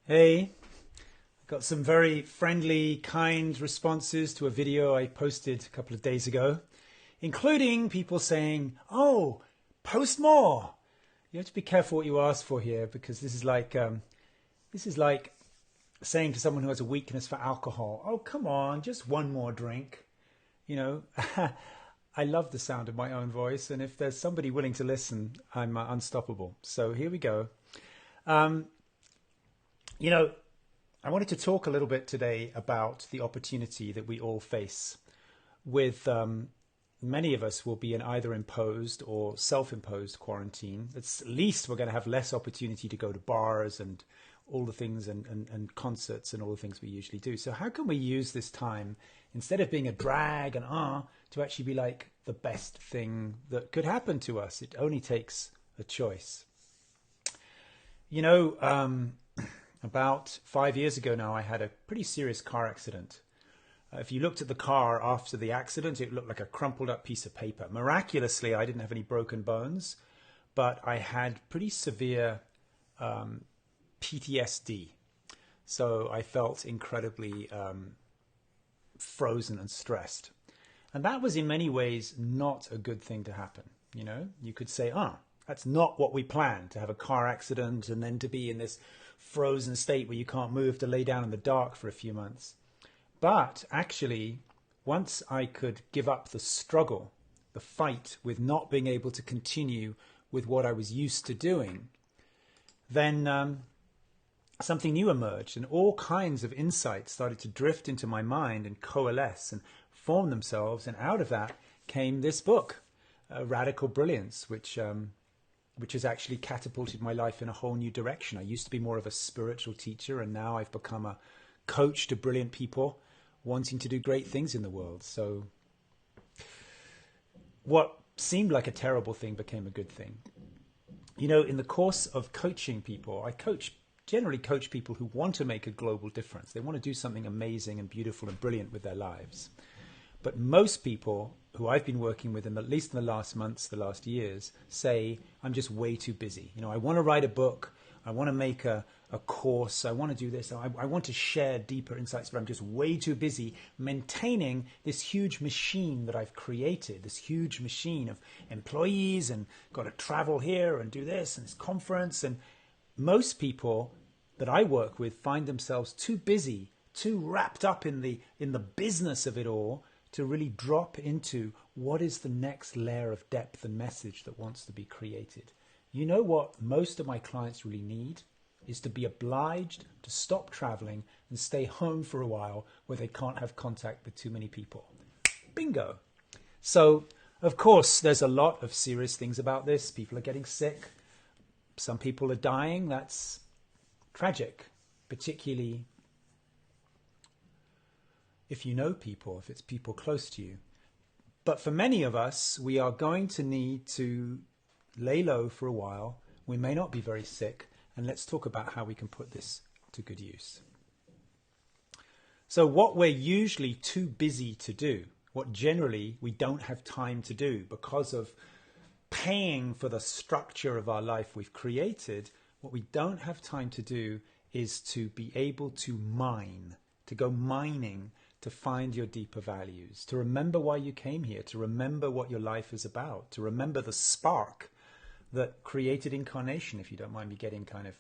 Hey, got some very friendly, kind responses to a video I posted a couple of days ago, including people saying, "Oh, post more." You have to be careful what you ask for here because this is like saying to someone who has a weakness for alcohol, "Oh, come on, just one more drink." You know, I love the sound of my own voice, and if there's somebody willing to listen, I'm unstoppable. So here we go. Um, you know, I wanted to talk a little bit today about the opportunity that we all face with many of us will be in either imposed or self-imposed quarantine. At least we're going to have less opportunity to go to bars and all the things and concerts and all the things we usually do. So how can we use this time instead of being a drag and to actually be like the best thing that could happen to us? It only takes a choice. You know, about 5 years ago now, I had a pretty serious car accident. If you looked at the car after the accident, it looked like a crumpled up piece of paper. Miraculously, I didn't have any broken bones, but I had pretty severe PTSD. So I felt incredibly frozen and stressed. And that was in many ways not a good thing to happen. You know, you could say, that's not what we planned, to have a car accident and then to be in this frozen state where you can't move, to lay down in the dark for a few months. But actually, once I could give up the struggle, the fight with not being able to continue with what I was used to doing, then something new emerged and all kinds of insights started to drift into my mind and coalesce and form themselves. And out of that came this book, Radical Brilliance, which has actually catapulted my life in a whole new direction. I used to be more of a spiritual teacher, and now I've become a coach to brilliant people wanting to do great things in the world. So what seemed like a terrible thing became a good thing. You know, in the course of coaching people, generally coach people who want to make a global difference. They want to do something amazing and beautiful and brilliant with their lives. But most people who I've been working with, at least in the last months, the last years, say, I'm just way too busy. You know, I want to write a book. I want to make a course. I want to do this. I want to share deeper insights, but I'm just way too busy maintaining this huge machine that I've created, this huge machine of employees, and got to travel here and do this and this conference. And most people that I work with find themselves too busy, too wrapped up in the business of it all, to really drop into what is the next layer of depth and message that wants to be created. You know what most of my clients really need is to be obliged to stop traveling and stay home for a while where they can't have contact with too many people. Bingo. So, of course, there's a lot of serious things about this. People are getting sick. Some people are dying. That's tragic, particularly if you know people, if it's people close to you. But for many of us, we are going to need to lay low for a while. We may not be very sick, and let's talk about how we can put this to good use. So what we're usually too busy to do, what generally we don't have time to do because of paying for the structure of our life we've created, what we don't have time to do is to be able to mine, to go mining, to find your deeper values, to remember why you came here, to remember what your life is about, to remember the spark that created incarnation, if you don't mind me getting kind of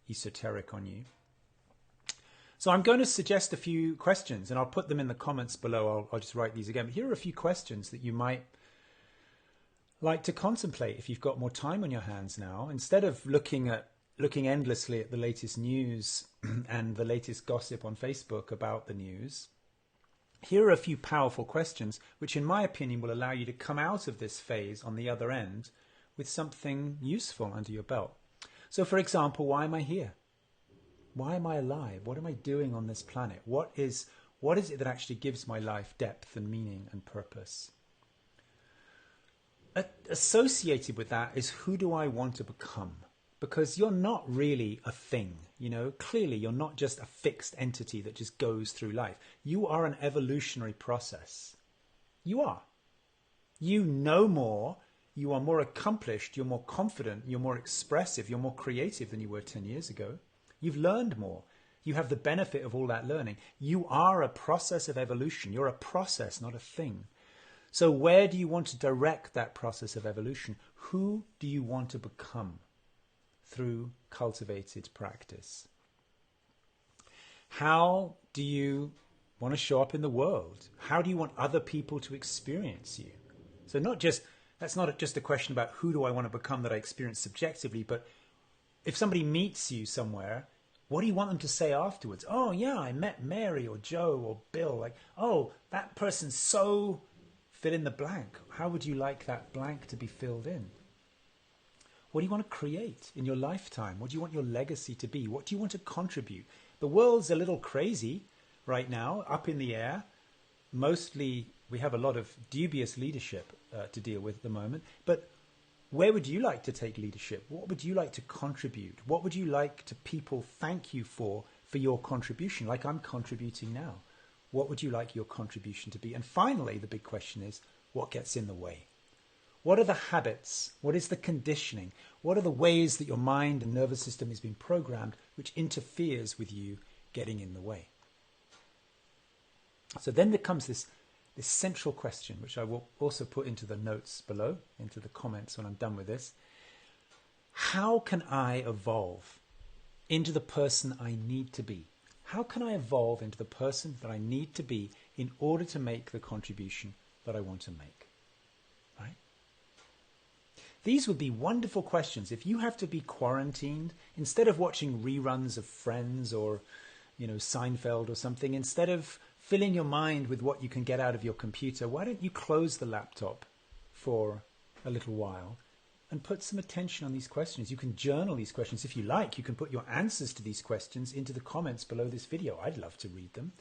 esoteric on you. So I'm going to suggest a few questions, and I'll put them in the comments below. I'll just write these again. But here are a few questions that you might like to contemplate if you've got more time on your hands now. Instead of looking endlessly at the latest news and the latest gossip on Facebook about the news, here are a few powerful questions which, in my opinion, will allow you to come out of this phase on the other end with something useful under your belt. So, for example, why am I here? Why am I alive? What am I doing on this planet? What is it that actually gives my life depth and meaning and purpose? Associated with that is, who do I want to become? Because you're not really a thing, you know. Clearly, you're not just a fixed entity that just goes through life. You are an evolutionary process. You are. You know more. You are more accomplished. You're more confident. You're more expressive. You're more creative than you were 10 years ago. You've learned more. You have the benefit of all that learning. You are a process of evolution. You're a process, not a thing. So where do you want to direct that process of evolution? Who do you want to become through cultivated practice? How do you want to show up in the world? How do you want other people to experience you? So that's not just a question about who do I want to become that I experience subjectively, but if somebody meets you somewhere, what do you want them to say afterwards? Oh yeah, I met Mary or Joe or Bill. Like, oh, that person's so fill in the blank. How would you like that blank to be filled in? What do you want to create in your lifetime? What do you want your legacy to be? What do you want to contribute? The world's a little crazy right now, up in the air. Mostly we have a lot of dubious leadership to deal with at the moment. But where would you like to take leadership? What would you like to contribute? What would you like to people thank you for your contribution, like I'm contributing now? What would you like your contribution to be? And finally, the big question is, what gets in the way? What are the habits? What is the conditioning? What are the ways that your mind and nervous system is being programmed which interferes with you getting in the way? So then there comes this central question, which I will also put into the notes below, into the comments when I'm done with this. How can I evolve into the person I need to be? How can I evolve into the person that I need to be in order to make the contribution that I want to make? Right? These would be wonderful questions. If you have to be quarantined, instead of watching reruns of Friends or, Seinfeld or something, instead of filling your mind with what you can get out of your computer, why don't you close the laptop for a little while and put some attention on these questions? You can journal these questions if you like. You can put your answers to these questions into the comments below this video. I'd love to read them.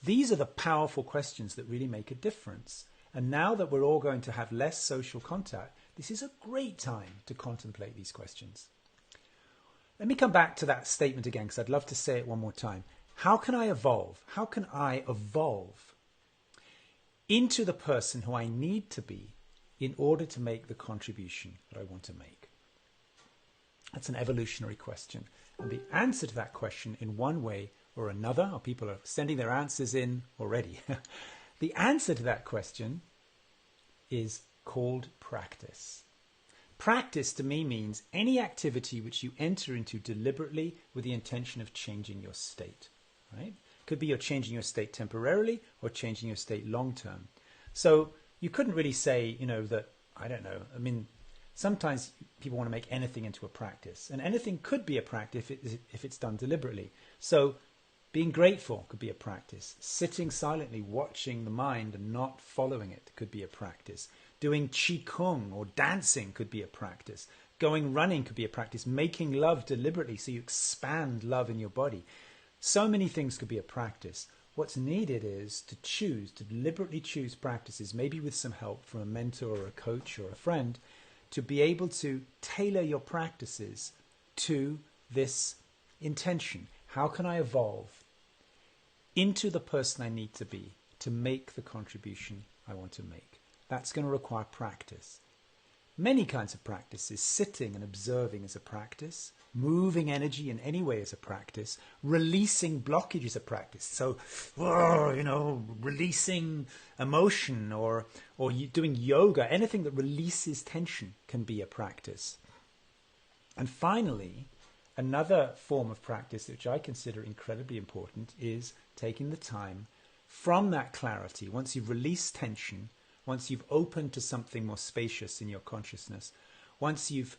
These are the powerful questions that really make a difference. And now that we're all going to have less social contact, this is a great time to contemplate these questions. Let me come back to that statement again, because I'd love to say it one more time. How can I evolve? How can I evolve into the person who I need to be in order to make the contribution that I want to make? That's an evolutionary question. And the answer to that question in one way or another, or people are sending their answers in already. The answer to that question is called practice. Practice to me means any activity which you enter into deliberately with the intention of changing your state. Right? Could be you're changing your state temporarily or changing your state long term. So you couldn't really say, that, I don't know. I mean, sometimes people want to make anything into a practice, and anything could be a practice if it's done deliberately. So being grateful could be a practice. Sitting silently, watching the mind and not following it could be a practice. Doing qigong or dancing could be a practice. Going running could be a practice. Making love deliberately so you expand love in your body. So many things could be a practice. What's needed is to deliberately choose practices, maybe with some help from a mentor or a coach or a friend, to be able to tailor your practices to this intention. How can I evolve into the person I need to be to make the contribution I want to make? That's going to require practice. Many kinds of practices. Sitting and observing is a practice. Moving energy in any way is a practice. Releasing blockage is a practice. So, releasing emotion or doing yoga, anything that releases tension can be a practice. And finally, another form of practice which I consider incredibly important is taking the time from that clarity. Once you've released tension, once you've opened to something more spacious in your consciousness, once you've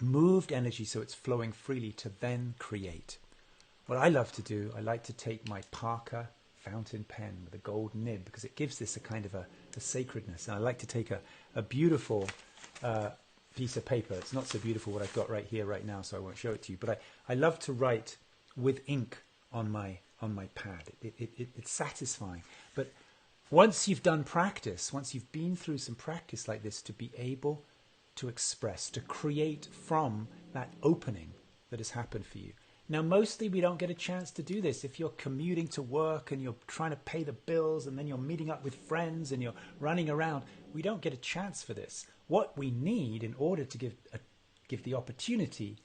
moved energy so it's flowing freely, to then create. What I love to do, I like to take my Parker fountain pen with a gold nib, because it gives this a kind of a sacredness. And I like to take a beautiful piece of paper. It's not so beautiful what I've got right here, right now, so I won't show it to you. But I love to write with ink on my pad. It's satisfying. But once you've done practice, once you've been through some practice like this, to be able to express, to create from that opening that has happened for you. Now, mostly we don't get a chance to do this. If you're commuting to work and you're trying to pay the bills and then you're meeting up with friends and you're running around, we don't get a chance for this. What we need in order to give the opportunity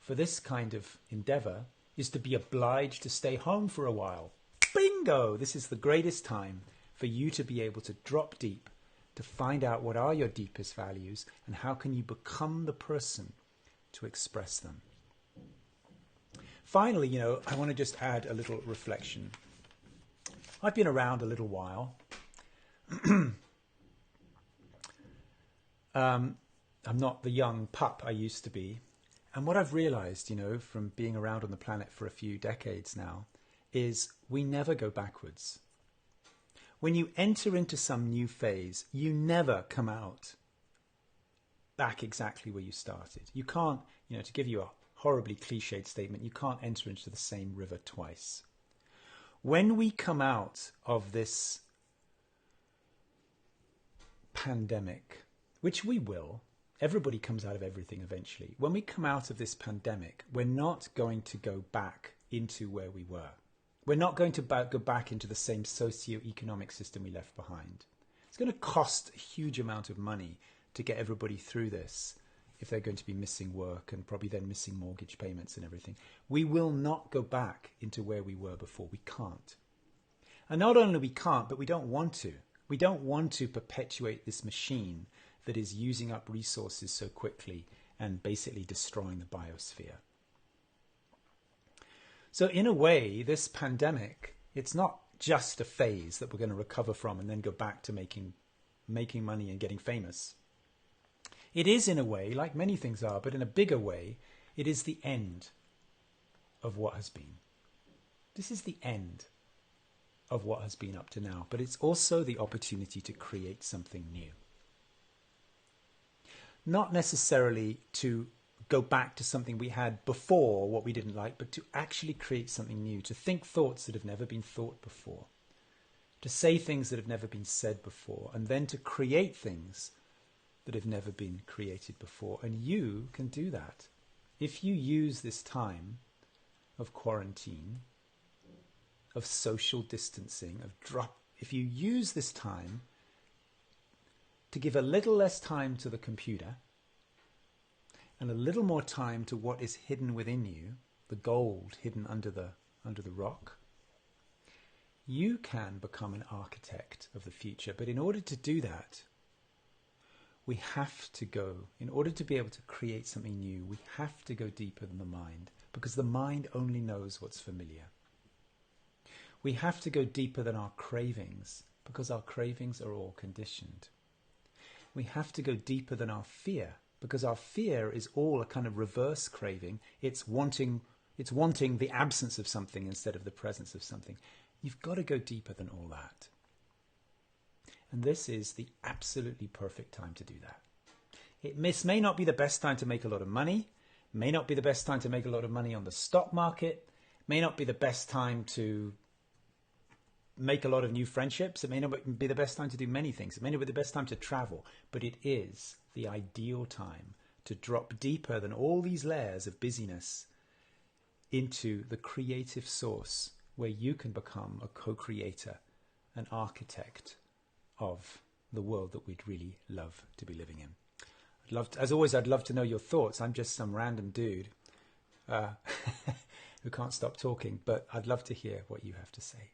for this kind of endeavor is to be obliged to stay home for a while. Bingo! This is the greatest time for you to be able to drop deep, to find out what are your deepest values and how can you become the person to express them. Finally, I want to just add a little reflection. I've been around a little while. I'm not the young pup I used to be. And what I've realized, from being around on the planet for a few decades now, is we never go backwards. When you enter into some new phase, you never come out back exactly where you started. You can't, to give you a horribly cliched statement, you can't enter into the same river twice. When we come out of this pandemic, which we will, everybody comes out of everything eventually. When we come out of this pandemic, we're not going to go back into where we were. We're not going to go back into the same socio-economic system we left behind. It's going to cost a huge amount of money to get everybody through this if they're going to be missing work and probably then missing mortgage payments and everything. We will not go back into where we were before. We can't. And not only we can't, but we don't want to. We don't want to perpetuate this machine that is using up resources so quickly and basically destroying the biosphere. So in a way, this pandemic, it's not just a phase that we're going to recover from and then go back to making money and getting famous. It is in a way, like many things are, but in a bigger way, it is the end of what has been. This is the end of what has been up to now, but it's also the opportunity to create something new. Not necessarily to go back to something we had before, what we didn't like, but to actually create something new, to think thoughts that have never been thought before, to say things that have never been said before, and then to create things that have never been created before. And you can do that. If you use this time of quarantine, of social distancing, if you use this time to give a little less time to the computer and a little more time to what is hidden within you, the gold hidden under the rock, you can become an architect of the future. But in order to do that, we have to go, in order to be able to create something new, we have to go deeper than the mind, because the mind only knows what's familiar. We have to go deeper than our cravings, because our cravings are all conditioned. We have to go deeper than our fear, because our fear is all a kind of reverse craving. It's wanting the absence of something instead of the presence of something. You've got to go deeper than all that. And this is the absolutely perfect time to do that. This may not be the best time to make a lot of money, may not be the best time to make a lot of money on the stock market, may not be the best time to make a lot of new friendships, it may not be the best time to do many things, it may not be the best time to travel, but it is the ideal time to drop deeper than all these layers of busyness into the creative source where you can become a co-creator, an architect of the world that we'd really love to be living in. As always, I'd love to know your thoughts. I'm just some random dude who can't stop talking, but I'd love to hear what you have to say.